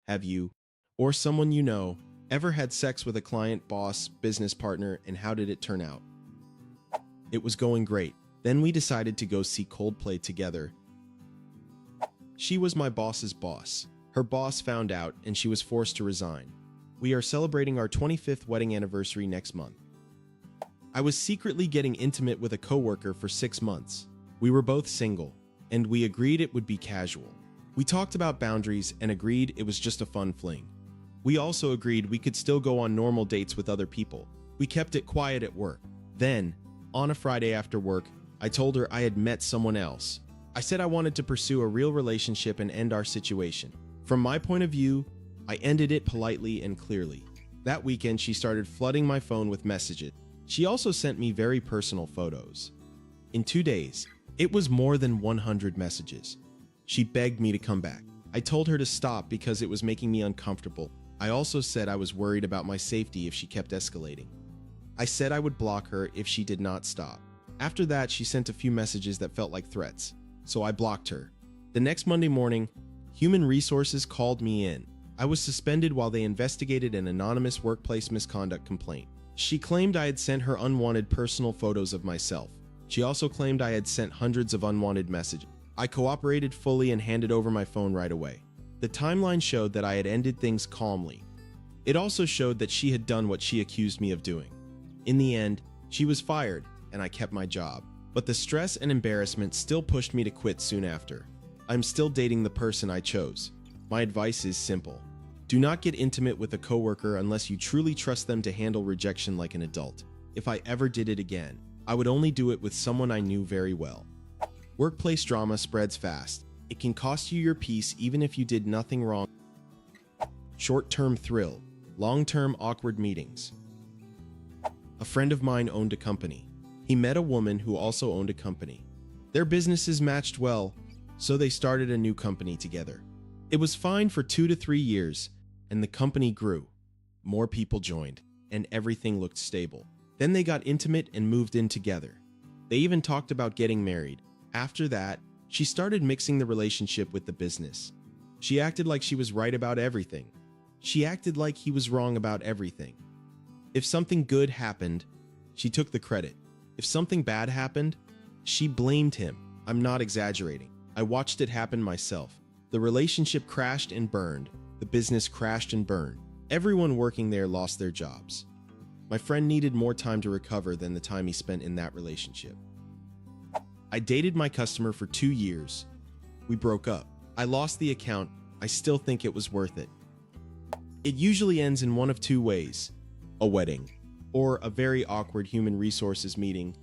Have you, or someone you know, ever had sex with a client, boss, business partner, and how did it turn out? It was going great. Then we decided to go see Coldplay together. She was my boss's boss. Her boss found out and she was forced to resign. We are celebrating our 25th wedding anniversary next month. I was secretly getting intimate with a coworker for 6 months. We were both single, and we agreed it would be casual. We talked about boundaries and agreed it was just a fun fling. We also agreed we could still go on normal dates with other people. We kept it quiet at work. Then, on a Friday after work, I told her I had met someone else. I said I wanted to pursue a real relationship and end our situation. From my point of view, I ended it politely and clearly. That weekend, she started flooding my phone with messages. She also sent me very personal photos. In 2 days, it was more than 100 messages. She begged me to come back. I told her to stop because it was making me uncomfortable. I also said I was worried about my safety if she kept escalating. I said I would block her if she did not stop. After that, she sent a few messages that felt like threats, so I blocked her. The next Monday morning, Human Resources called me in. I was suspended while they investigated an anonymous workplace misconduct complaint. She claimed I had sent her unwanted personal photos of myself. She also claimed I had sent hundreds of unwanted messages. I cooperated fully and handed over my phone right away. The timeline showed that I had ended things calmly. It also showed that she had done what she accused me of doing. In the end, she was fired, and I kept my job. But the stress and embarrassment still pushed me to quit soon after. I'm still dating the person I chose. My advice is simple. Do not get intimate with a coworker unless you truly trust them to handle rejection like an adult. If I ever did it again, I would only do it with someone I knew very well. Workplace drama spreads fast. It can cost you your peace even if you did nothing wrong. Short-term thrill, long-term awkward meetings. A friend of mine owned a company. He met a woman who also owned a company. Their businesses matched well, so they started a new company together. It was fine for 2 to 3 years, and the company grew. More people joined, and everything looked stable. Then they got intimate and moved in together. They even talked about getting married. After that, she started mixing the relationship with the business. She acted like she was right about everything. She acted like he was wrong about everything. If something good happened, she took the credit. If something bad happened, she blamed him. I'm not exaggerating. I watched it happen myself. The relationship crashed and burned. The business crashed and burned. Everyone working there lost their jobs. My friend needed more time to recover than the time he spent in that relationship. I dated my customer for 2 years. We broke up. I lost the account. I still think it was worth it. It usually ends in one of 2 ways: a wedding, or a very awkward human resources meeting.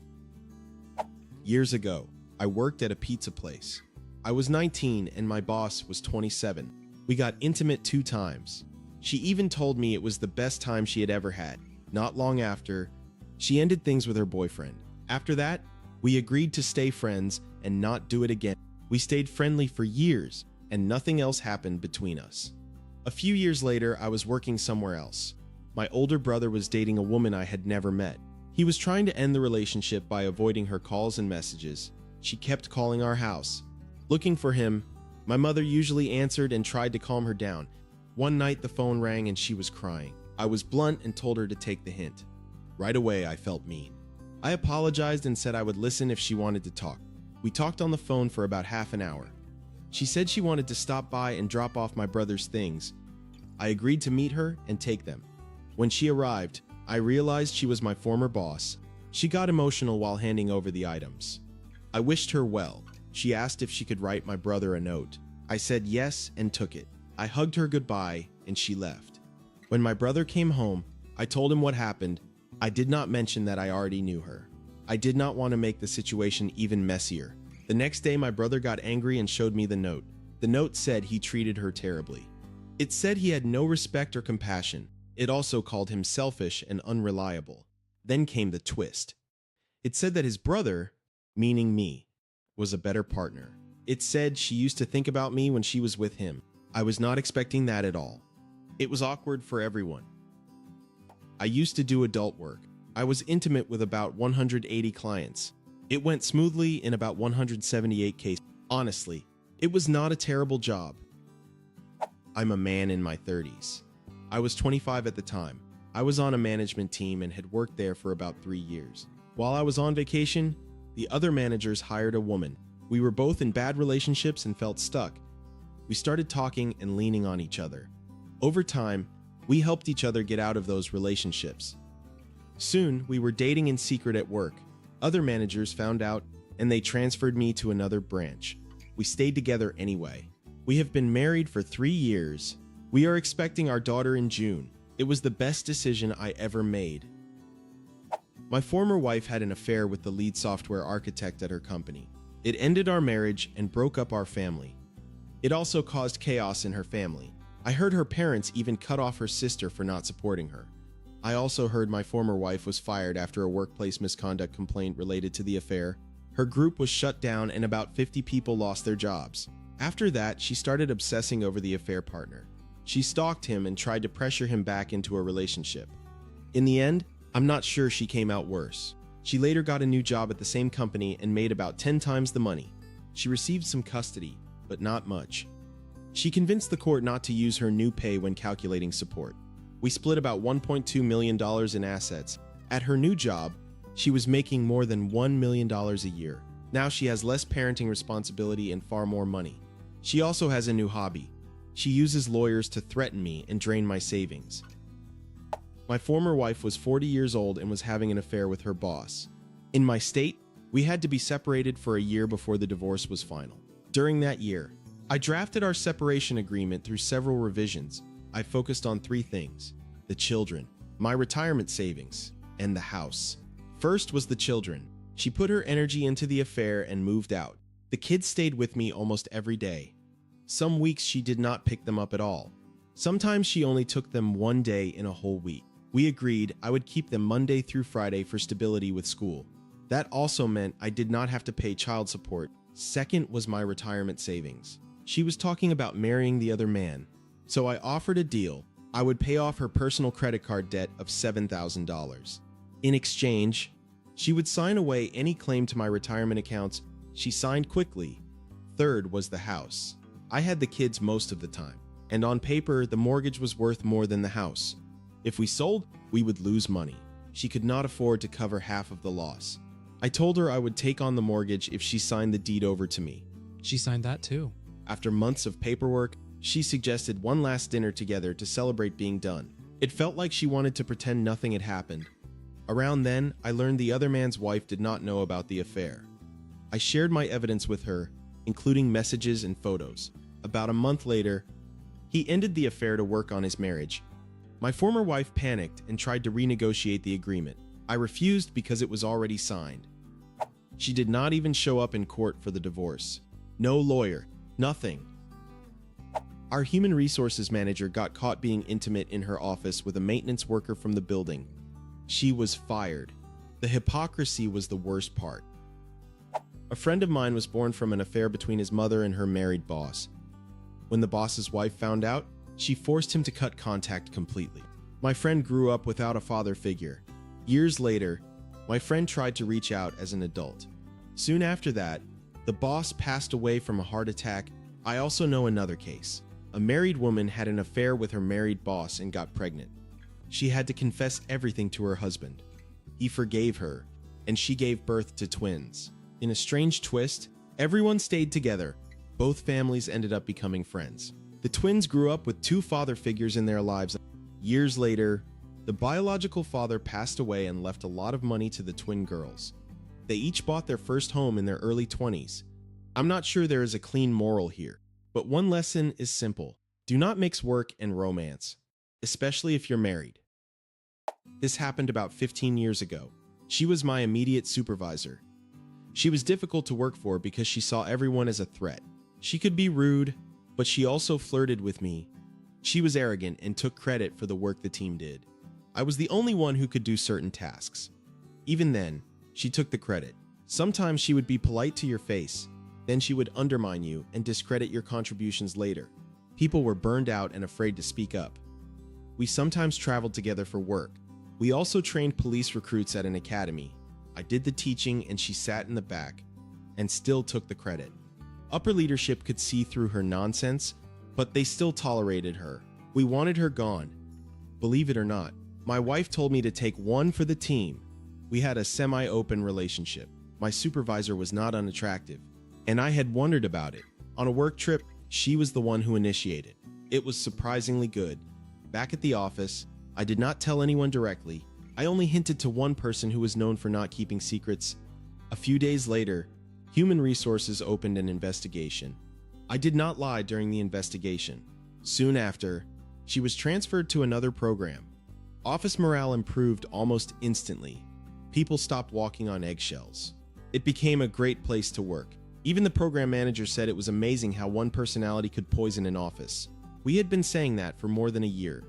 Years ago, I worked at a pizza place. I was 19 and my boss was 27. We got intimate 2 times. She even told me it was the best time she had ever had. Not long after, she ended things with her boyfriend. After that, we agreed to stay friends and not do it again. We stayed friendly for years, and nothing else happened between us. A few years later, I was working somewhere else. My older brother was dating a woman I had never met. He was trying to end the relationship by avoiding her calls and messages. She kept calling our house, looking for him. My mother usually answered and tried to calm her down. One night, the phone rang and she was crying. I was blunt and told her to take the hint. Right away, I felt mean. I apologized and said I would listen if she wanted to talk. We talked on the phone for about half an hour. She said she wanted to stop by and drop off my brother's things. I agreed to meet her and take them. When she arrived, I realized she was my former boss. She got emotional while handing over the items. I wished her well. She asked if she could write my brother a note. I said yes and took it. I hugged her goodbye and she left. When my brother came home, I told him what happened. I did not mention that I already knew her. I did not want to make the situation even messier. The next day, my brother got angry and showed me the note. The note said he treated her terribly. It said he had no respect or compassion. It also called him selfish and unreliable. Then came the twist. It said that his brother, meaning me, was a better partner. It said she used to think about me when she was with him. I was not expecting that at all. It was awkward for everyone. I used to do adult work. I was intimate with about 180 clients. It went smoothly in about 178 cases. Honestly, it was not a terrible job. I'm a man in my 30s. I was 25 at the time. I was on a management team and had worked there for about 3 years. While I was on vacation, the other managers hired a woman. We were both in bad relationships and felt stuck. We started talking and leaning on each other. Over time, we helped each other get out of those relationships. Soon, we were dating in secret at work. Other managers found out, and they transferred me to another branch. We stayed together anyway. We have been married for 3 years. We are expecting our daughter in June. It was the best decision I ever made. My former wife had an affair with the lead software architect at her company. It ended our marriage and broke up our family. It also caused chaos in her family. I heard her parents even cut off her sister for not supporting her. I also heard my former wife was fired after a workplace misconduct complaint related to the affair. Her group was shut down and about 50 people lost their jobs. After that, she started obsessing over the affair partner. She stalked him and tried to pressure him back into a relationship. In the end, I'm not sure she came out worse. She later got a new job at the same company and made about 10 times the money. She received some custody, but not much. She convinced the court not to use her new pay when calculating support. We split about $1.2 million in assets. At her new job, she was making more than $1 million a year. Now she has less parenting responsibility and far more money. She also has a new hobby. She uses lawyers to threaten me and drain my savings. My former wife was 40 years old and was having an affair with her boss. In my state, we had to be separated for a year before the divorce was final. During that year, I drafted our separation agreement through several revisions. I focused on 3 things: the children, my retirement savings, and the house. First was the children. She put her energy into the affair and moved out. The kids stayed with me almost every day. Some weeks she did not pick them up at all. Sometimes she only took them one day in a whole week. We agreed I would keep them Monday through Friday for stability with school. That also meant I did not have to pay child support. Second was my retirement savings. She was talking about marrying the other man, so I offered a deal. I would pay off her personal credit card debt of $7,000. In exchange, she would sign away any claim to my retirement accounts. She signed quickly. Third was the house. I had the kids most of the time, and on paper, the mortgage was worth more than the house. If we sold, we would lose money. She could not afford to cover half of the loss. I told her I would take on the mortgage if she signed the deed over to me. She signed that too. After months of paperwork, she suggested one last dinner together to celebrate being done. It felt like she wanted to pretend nothing had happened. Around then, I learned the other man's wife did not know about the affair. I shared my evidence with her, including messages and photos. About a month later, he ended the affair to work on his marriage. My former wife panicked and tried to renegotiate the agreement. I refused because it was already signed. She did not even show up in court for the divorce. No lawyer, nothing. Our human resources manager got caught being intimate in her office with a maintenance worker from the building. She was fired. The hypocrisy was the worst part. A friend of mine was born from an affair between his mother and her married boss. When the boss's wife found out, she forced him to cut contact completely. My friend grew up without a father figure. Years later, my friend tried to reach out as an adult. Soon after that, the boss passed away from a heart attack. I also know another case. A married woman had an affair with her married boss and got pregnant. She had to confess everything to her husband. He forgave her, and she gave birth to twins. In a strange twist, everyone stayed together. Both families ended up becoming friends. The twins grew up with 2 father figures in their lives. Years later, the biological father passed away and left a lot of money to the twin girls. They each bought their first home in their early 20s. I'm not sure there is a clean moral here, but one lesson is simple. Do not mix work and romance, especially if you're married. This happened about 15 years ago. She was my immediate supervisor. She was difficult to work for because she saw everyone as a threat. She could be rude, but she also flirted with me. She was arrogant and took credit for the work the team did. I was the only one who could do certain tasks. Even then, she took the credit. Sometimes she would be polite to your face, then she would undermine you and discredit your contributions later. People were burned out and afraid to speak up. We sometimes traveled together for work. We also trained police recruits at an academy. I did the teaching and she sat in the back and still took the credit. Upper leadership could see through her nonsense, but they still tolerated her. We wanted her gone. Believe it or not, my wife told me to take one for the team. We had a semi-open relationship. My supervisor was not unattractive, and I had wondered about it. On a work trip, she was the one who initiated. It was surprisingly good. Back at the office, I did not tell anyone directly. I only hinted to one person who was known for not keeping secrets. A few days later, Human Resources opened an investigation. I did not lie during the investigation. Soon after, she was transferred to another program. Office morale improved almost instantly. People stopped walking on eggshells. It became a great place to work. Even the program manager said it was amazing how one personality could poison an office. We had been saying that for more than a year.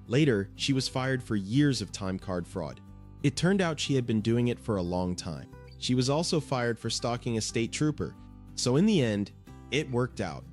Later, she was fired for years of time card fraud. It turned out she had been doing it for a long time. She was also fired for stalking a state trooper. So in the end, it worked out.